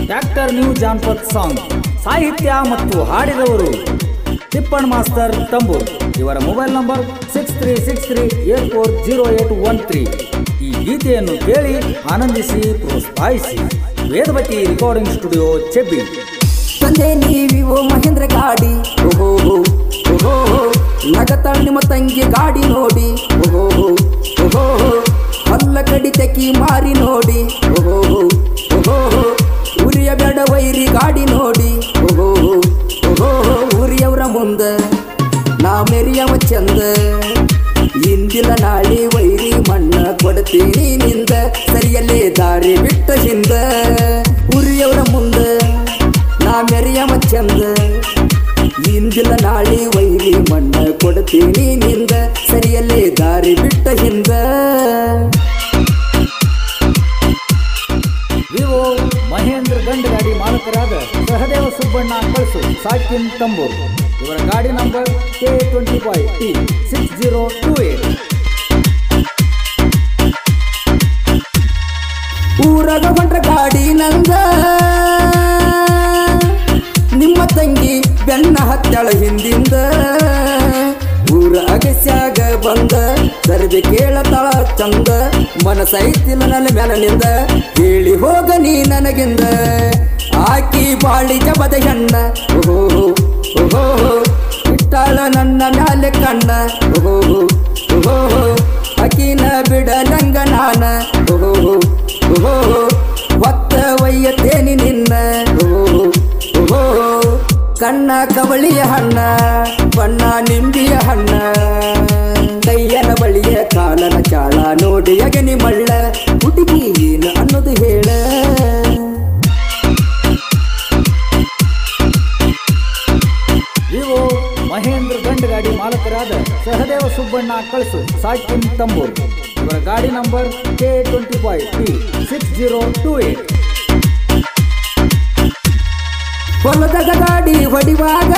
Tractor new ಜಾನಪದ song ಸಾಹಿತ್ಯ ಮತ್ತು ಹಾಡಿದವರು ತಿಪ್ಪಣ್ಣ ಮಾಸ್ತರ್ ತಂಬೂರ್. ಇವರ ಮೊಬೈಲ್ ನಂಬರ್ 6363840813. ಈ ಗೀತೆಯನ್ನು ಕೇಳಿ ಆನಂದಿಸಿ ಪ್ರೋತ್ಸಾಹಿಸಿ. Vedavati recording studio, ಚೆಬ್ಬಿ. ತಂದೆ ನೀವಿವೋ ಮಹೇಂದ್ರ ಗಾಡಿ, ಓಹೋ ಓಹೋ ನಗತಾಳ್ ನಿಮ್ಮ ತಂಗಿ ಗಾಡಿ ನೋಡಿ, ಓಹೋ ಓಹೋ ಹಲ್ಲ ಕಡಿ ತೆಕ್ಕಿ ಮಾರಿ ನೋಡಿ, ಓಹೋ ಓಹೋ ಉರಿಯ ಬೇಡ ವೈರಿ ಗಾಡಿ ನೋಡಿ, ಓಹೋ ಓಹೋ ಉರಿಯವರ ಮುಂದ ನಾ ಮೆರಿಯವ ಚಂದ, ಇಂದಿಲ್ಲ ನಾಳೆ ವೈರಿ ಮಣ್ಣ ಕೊಡ್ತೀನಿ ನಿಂದ, ಸರಿಯಲ್ಲೇ ದಾರಿ ಬಿಟ್ಟ ಹಿಂದ, ಉರಿಯವರ ಮುಂದ ನಾ ಮೆರಿಯವ ಚಂದ, ಇಂದಿಲ್ಲ ನಾಳೆ ವೈರಿ ಮಣ್ಣ ಕೊಡ್ತೀನಿ ನಿಂದ, ಸರಿಯಲ್ಲೇ ದಾರಿ ಬಿಟ್ಟ ಹಿಂದ. ವಿವೋ ಮಹೇಂದ್ರ ಗಂಡ ಗಾಡಿ ಮಾಲಕರಾದ ಸಹದೇವ ಸುಬ್ಬಣ್ಣ ಕಳಸು, ಸಾಕಿನ್ ತಂಬೂರ್. ಇವರ ಗಾಡಿ ನಂಬರ್ K25T6028. ಊರಾಗ ಹೊಂಟ್ರ ಗಾಡಿ ನಂದ, ನಿಮ್ಮ ತಂಗಿ ಬೆನ್ನ ಹತ್ತಳ ಹಿಂದಿಂದ, ಊರ ಅಗಸ್ಯಾಗ ಬಂದ ಸರಿದೆ ಕೇಳತಾಳ ಚಂದ, ಮನಸೈತಿಲ್ಲ ನನ್ನ ಮೆಲನಿಂದ, ಹೇಳಿ ಹೋಗ ನೀ ನನಗಿಂದ, ಆಕಿ ಬಾಳಿ ಜಬದ ಹೆಣ್ಣ, ಓಹೋ ಓಹೋ ಇಟ್ಟಾಳ ನನ್ನ ಮ್ಯಾಲೆ ಕಣ್ಣ, ಓಹೋ ಓಹೋ ಅಕಿನ ಬಿಡಲಂಗ ನಾನ, ಓಹೋ ಓಹೋ ಹೊತ್ತ ಒಯ್ಯತೇನಿ ನಿನ್ನ, ಓಹೋ ಓಹೋ ಕಣ್ಣ ಕವಳಿಯ ಹಣ್ಣ, ಬಣ್ಣ ನಿಂಬಿಯ ಹಣ್ಣ, ಕೈಯನ ಬಳಿಯ ಕಾಲನ ಚಾಳ ನೋಡಿ ಅಗನಿ ಮಳ್ಳ, ಹುಡುಗಿ ಏನು ಅನ್ನೋದು ಹೇಳ. ವಿವೋ ಮಹೇಂದ್ರ ಗಂಡ ಗಾಡಿ ಮಾಲಕರಾದ ಸಹದೇವ ಸುಬ್ಬಣ್ಣ ಕಳಸು, ಸಾಕಿನ್ ತಂಬೂರ್. ಇವರ ಗಾಡಿ ನಂಬರ್ K25T6028. ಹೊಲದಾಗ ಗಾಡಿ ಹೊಡಿವಾಗ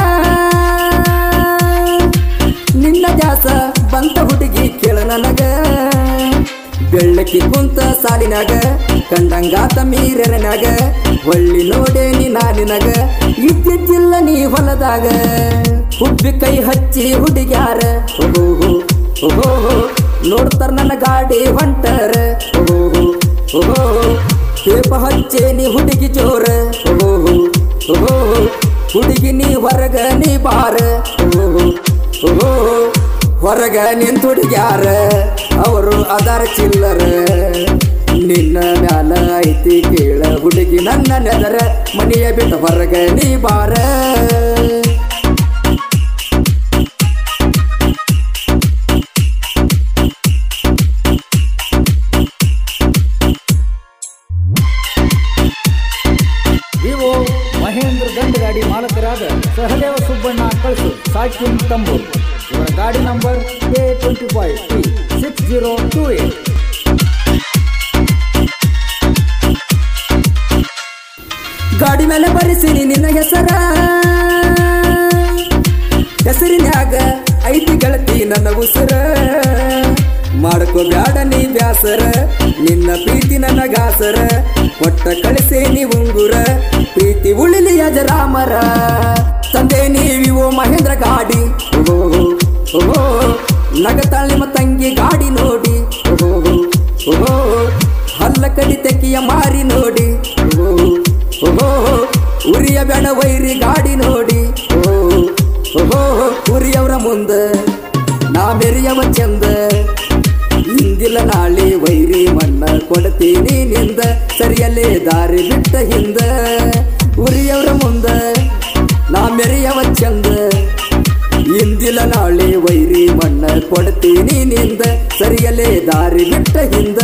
ನಿನ್ನ ಜಾಸ ಬಂತ ಹುಡುಗಿ ಕೇಳ ನನಗ, ಬೆಳ್ಳಕ್ಕಿ ಕುಂತ ಸಾಲಿನಾಗ ಕಂಡಂಗಾತ ಮೀರನಾಗ, ಹೊಳ್ಳಿ ನೋಡೇನಿ ನಾನಿನಗ ಇದ್ದಿದ್ದಿಲ್ಲ ನೀ ಹೊಲದಾಗ, ಹುಬ್ಬಿ ಕೈ ಹಚ್ಚಿ ಹುಡುಗ್ಯಾರ, ಓಹೋ ಓಹೋ ನೋಡ್ತಾರ ನನ್ನ ಗಾಡಿ ಹೊಂಟರ, ಓಹೋ ಓಹೋ ಕೇಪ ಹಚ್ಚೇನಿ ಹುಡುಗಿ ಜೋರ, ಓಹೋ ಓಹೋ ಹುಡುಗಿ ನೀ ಹೊರಗ ನೀ ಬಾರ, ಓಹೋ ಓಹೋ ಹೊರಗ ನಿಂತ ಹುಡುಗ್ಯಾರ ಅವರು ಅದಾರ ಚಿಲ್ಲರ, ನಿನ್ನ ಮ್ಯಾಲ ಐತಿ ಕೇಳ ಹುಡುಗಿ ನನ್ನ ನೆದರ, ಮನೆಯ ಬಿಟ್ಟ ಹೊರಗ ನೀ ಬಾರ. ವಿವೋ ಮಹೇಂದ್ರ ಗಂಡ ಗಾಡಿ ಮಾಲಕರಾದ ಸಹದೇವ ಸುಬ್ಬಣ್ಣ ಕಳಸು, ಸಾಕಿನ್ ತಂಬೂರ್. ಇವರ ಗಾಡಿ ನಂಬರ್ K25T6028. ಗಾಡಿ ಮೇಲೆ ಬರೆಸಿನಿ ನಿನ್ನ ಹೆಸರ, ಹೆಸರಿನ್ಯಾಗ ಐತಿ ಗೆಳತಿ ನನ್ನ ಉಸಿರ, ಮಾಡ್ಕೋ ಬ್ಯಾಡ ನೀ ಬ್ಯಾಸರ, ನಿನ್ನ ಪ್ರೀತಿ ನನ್ನ ಗಾಸರ, ಕೊಟ್ಟ ಕಳಿಸೇನಿ ಉಂಗುರ, ಪ್ರೀತಿ ಉಳಿಲಿ ಅಜರಾಮರ. ತಂದೆ ನೀವಿವೋ ಮಹೇಂದ್ರ ಗಾಡಿ, ಓಹೋ ಓಹೋ ನಗತಾಳ ನಿಮ್ಮ ತಂಗಿ ಗಾಡಿ ನೋಡಿ, ಓಹೋ ಓಹೋ ಹಲ್ಲ ಕಡಿ ತೆಕ್ಕಿಯ ಮಾರಿ ನೋಡಿ, ಓಹೋ ಓಹೋ ಉರಿಯ ಬೇಡ ವೈರಿ ಗಾಡಿ ನೋಡಿ, ಓಹೋ ಓಹೋ ಉರಿಯವರ ಮುಂದ ನಾ ಮೆರಿಯವ ಚಂದ, ಇಂದಿಲ್ಲ ನಾಳೆ ವೈರಿ ಮಣ್ಣ ಕೊಡ್ತೀನಿ ನಿಂದ, ಸರಿಯಲ್ಲೇ ದಾರಿ ಬಿಟ್ಟ ಹಿಂದ, ಉರಿಯವರ ಮುಂದ ನಾ ಮೆರಿಯವ ಚಂದ, ಇಂದಿಲ್ಲ ನಾಳೆ ವೈರಿ ಮಣ್ಣ ಕೊಡ್ತೀನಿ ನಿಂದ, ಸರಿಯಲ್ಲೇ ದಾರಿ ಬಿಟ್ಟ ಹಿಂದ.